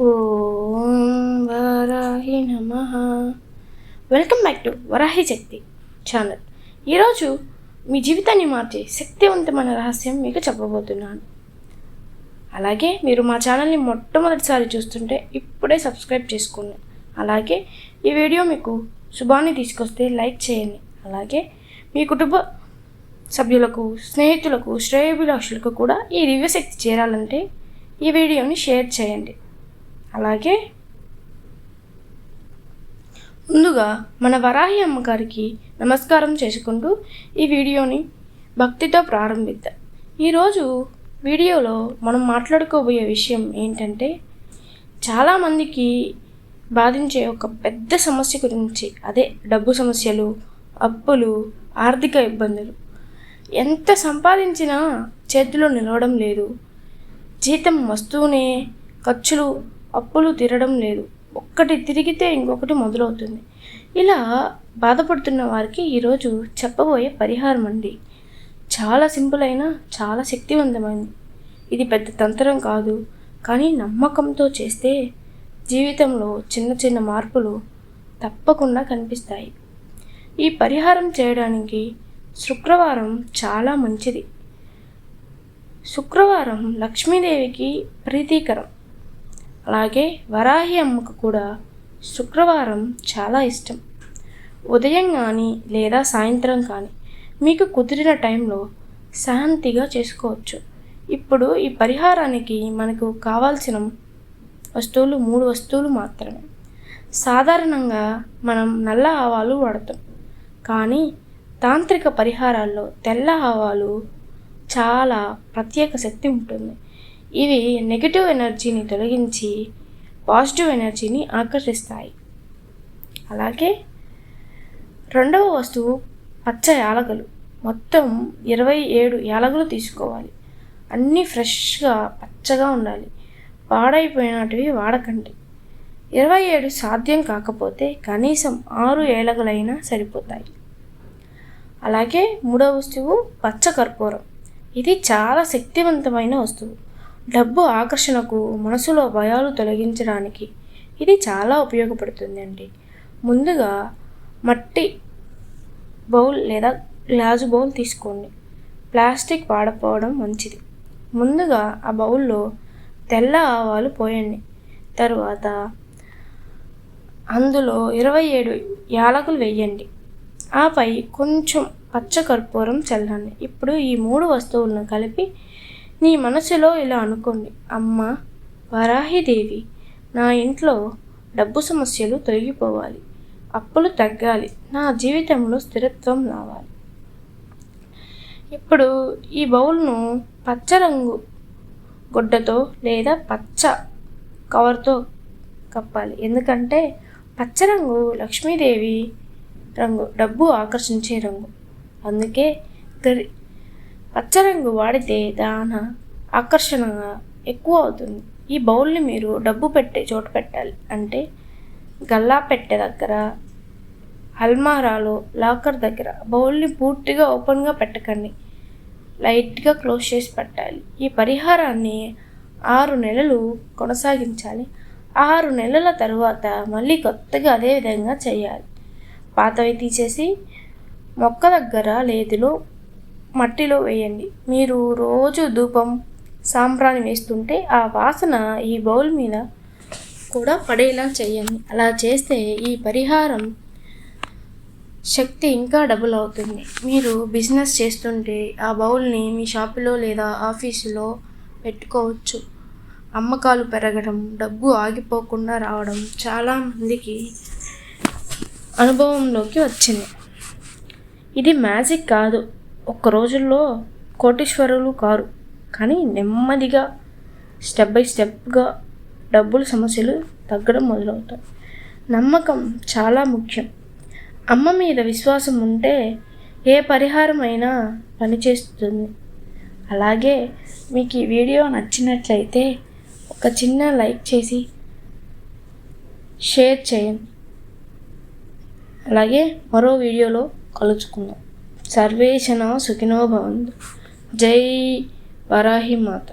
ఓం వరాహి నమః. Welcome back to Varahi Shakti channel. ఈరోజు మీ జీవితాన్ని మార్చే శక్తివంతమైన రహస్యం మీకు చెప్పబోతున్నాను. అలాగే మీరు మా ఛానల్ని మొట్టమొదటిసారి చూస్తుంటే ఇప్పుడే సబ్స్క్రైబ్ చేసుకోండి. అలాగే ఈ వీడియో మీకు శుభాన్ని తీసుకొస్తే లైక్ చేయండి. అలాగే మీ కుటుంబ సభ్యులకు, స్నేహితులకు, శ్రేయోభిలాషులకు కూడా ఈ దివ్యశక్తి చేరాలంటే ఈ వీడియోని షేర్ చేయండి. అలాగే ముందుగా మన వరాహి అమ్మగారికి నమస్కారం చేసుకుంటూ ఈ వీడియోని భక్తితో ప్రారంభిద్దాం. ఈరోజు వీడియోలో మనం మాట్లాడుకోబోయే విషయం ఏంటంటే, చాలామందికి బాధించే ఒక పెద్ద సమస్య గురించి. అదే డబ్బు సమస్యలు, అప్పులు, ఆర్థిక ఇబ్బందులు. ఎంత సంపాదించినా చేతిలో నిలవడం లేదు. జీతం వస్తూనే ఖర్చులు, అప్పులు తీరడం లేదు. ఒక్కటి తిరిగితే ఇంకొకటి మొదలవుతుంది. ఇలా బాధపడుతున్న వారికి ఈరోజు చెప్పబోయే పరిహారం అండి. చాలా సింపుల్ అయినా చాలా శక్తివంతమైనది. ఇది పెద్ద తంత్రం కాదు, కానీ నమ్మకంతో చేస్తే జీవితంలో చిన్న చిన్న మార్పులు తప్పకుండా కనిపిస్తాయి. ఈ పరిహారం చేయడానికి శుక్రవారం చాలా మంచిది. శుక్రవారం లక్ష్మీదేవికి ప్రీతికరం. అలాగే వరాహి అమ్మకు కూడా శుక్రవారం చాలా ఇష్టం. ఉదయం కానీ లేదా సాయంత్రం కానీ మీకు కుదిరిన టైంలో శాంతిగా చేసుకోవచ్చు. ఇప్పుడు ఈ పరిహారానికి మనకు కావాల్సిన వస్తువులు 3 వస్తువులు మాత్రమే. సాధారణంగా మనం నల్ల ఆవాలు వాడతాం, కానీ తాంత్రిక పరిహారాల్లో తెల్ల ఆవాలు చాలా ప్రత్యేక శక్తి ఉంటుంది. ఇవి నెగిటివ్ ఎనర్జీని తొలగించి పాజిటివ్ ఎనర్జీని ఆకర్షిస్తాయి. అలాగే రెండవ వస్తువు పచ్చ యాలకులు. మొత్తం 27 యాలకులు తీసుకోవాలి. అన్నీ ఫ్రెష్గా పచ్చగా ఉండాలి. పాడైపోయినటివి వాడకండి. 27 సాధ్యం కాకపోతే కనీసం 6 యాలకులైనా సరిపోతాయి. అలాగే మూడవ వస్తువు పచ్చ కర్పూరం. ఇది చాలా శక్తివంతమైన వస్తువు. డబ్బు ఆకర్షణకు, మనసులో భయాలు తొలగించడానికి ఇది చాలా ఉపయోగపడుతుందండి. ముందుగా మట్టి బౌల్ లేదా గ్లాసు బౌల్ తీసుకోండి. ప్లాస్టిక్ వాడకపోవడం మంచిది. ముందుగా ఆ బౌల్లో తెల్ల ఆవాలు పోయండి. తరువాత అందులో 27 యాలకులు వేయండి. ఆపై కొంచెం పచ్చ కర్పూరం చల్లండి. ఇప్పుడు ఈ 3 వస్తువులను కలిపి నీ మనసులో ఇలా అనుకోండి: అమ్మ వరాహిదేవి, నా ఇంట్లో డబ్బు సమస్యలు తొలగిపోవాలి, అప్పులు తగ్గాలి, నా జీవితంలో స్థిరత్వం రావాలి. ఇప్పుడు ఈ బౌల్ను పచ్చ రంగు గుడ్డతో లేదా పచ్చ కవర్తో కప్పాలి. ఎందుకంటే పచ్చ రంగు లక్ష్మీదేవి రంగు, డబ్బు ఆకర్షించే రంగు. అందుకే పచ్చ రంగు వాడితే దాని ఆకర్షణ ఎక్కువ అవుతుంది. ఈ బౌల్ని మీరు డబ్బు పెట్టే చోట పెట్టాలి. అంటే గల్లా పెట్టె దగ్గర, అల్మారాలో, లాకర్ దగ్గర. బౌల్ని పూర్తిగా ఓపెన్గా పెట్టకండి, లైట్గా క్లోజ్ చేసి పెట్టాలి. ఈ పరిహారాన్ని 6 నెలలు కొనసాగించాలి. 6 నెలల తరువాత మళ్ళీ కొత్తగా అదే విధంగా చేయాలి. పాతవి తీసేసి మొక్క దగ్గర లేదులో మట్టిలో వేయండి. మీరు రోజు ధూపం, సాంబ్రాణి వేస్తుంటే ఆ వాసన ఈ బౌల్ మీద కూడా పడేలా చేయండి. అలా చేస్తే ఈ పరిహారం శక్తి ఇంకా డబుల్ అవుతుంది. మీరు బిజినెస్ చేస్తుంటే ఆ బౌల్ని మీ షాపులో లేదా ఆఫీసులో పెట్టుకోవచ్చు. అమ్మకాలు పెరగడం, డబ్బు ఆగిపోకుండా రావడం చాలామందికి అనుభవంలోకి వచ్చింది. ఇది మ్యాజిక్ కాదు, ఒక్క రోజుల్లో కోటీశ్వరులు కారు, కానీ నెమ్మదిగా స్టెప్ బై స్టెప్గా డబ్బుల సమస్యలు తగ్గడం మొదలవుతాయి. నమ్మకం చాలా ముఖ్యం. అమ్మ మీద విశ్వాసం ఉంటే ఏ పరిహారం అయినా పనిచేస్తుంది. అలాగే మీకు ఈ వీడియో నచ్చినట్లయితే ఒక చిన్న లైక్ చేసి షేర్ చేయండి. అలాగే మరో వీడియోలో కలుసుకుందాం. సర్వే జనా సుఖినో భవంతు. జై వరాహి మాత.